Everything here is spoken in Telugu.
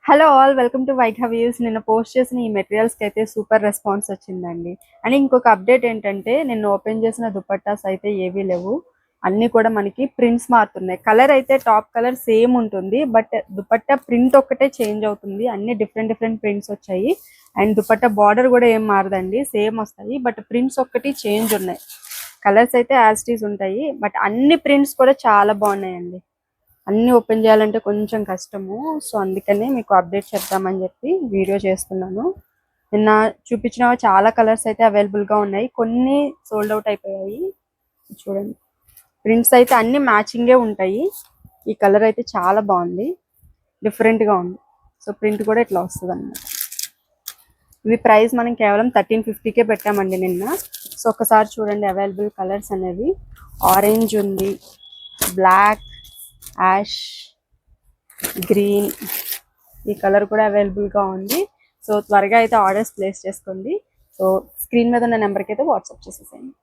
Hello all, welcome to white హవ్యూస్. నిన్న పోస్ట్ చేసిన ఈ మెటీరియల్స్కి అయితే సూపర్ రెస్పాన్స్ వచ్చిందండి. అండ్ ఇంకొక అప్డేట్ ఏంటంటే, నిన్న ఓపెన్ చేసిన దుపట్టాస్ అయితే ఏవీ లేవు. అన్నీ కూడా మనకి ప్రింట్స్ మారుతున్నాయి. కలర్ అయితే టాప్ కలర్ సేమ్ ఉంటుంది, బట్ దుపట్టా ప్రింట్ ఒక్కటే చేంజ్ అవుతుంది. అన్ని డిఫరెంట్ డిఫరెంట్ ప్రింట్స్ వచ్చాయి. అండ్ దుపట్టా బార్డర్ కూడా ఏం మారదండి, సేమ్ వస్తాయి. బట్ ప్రింట్స్ ఒక్కటి చేంజ్ ఉన్నాయి. కలర్స్ అయితే యాజ్ ఇట్ ఈస్ ఉంటాయి, బట్ అన్ని ప్రింట్స్ కూడా చాలా బాగున్నాయండి. అన్ని ఓపెన్ చేయాలంటే కొంచెం కష్టము. సో అందుకనే మీకు అప్డేట్ చేద్దామని చెప్పి వీడియో చేస్తున్నాను. నిన్న చూపించిన చాలా కలర్స్ అయితే అవైలబుల్గా ఉన్నాయి, కొన్ని సోల్డ్ అవుట్ అయిపోయాయి. చూడండి, ప్రింట్స్ అయితే అన్ని మ్యాచింగే ఉంటాయి. ఈ కలర్ అయితే చాలా బాగుంది, డిఫరెంట్గా ఉంది. సో ప్రింట్ కూడా ఇట్లా వస్తుంది అన్నమాట. ఇవి ప్రైస్ మనం కేవలం 1350కే పెట్టామండి నిన్న. సో ఒకసారి చూడండి అవైలబుల్ కలర్స్ అనేవి. ఆరెంజ్ ఉంది, బ్లాక్, యాష్, గ్రీన్, ఈ కలర్ కూడా అవైలబుల్గా ఉంది. సో త్వరగా అయితే ఆర్డర్స్ ప్లేస్ చేసుకోండి. సో స్క్రీన్ మీద ఉన్న నెంబర్కి అయితే వాట్సాప్ చేసేసేయండి.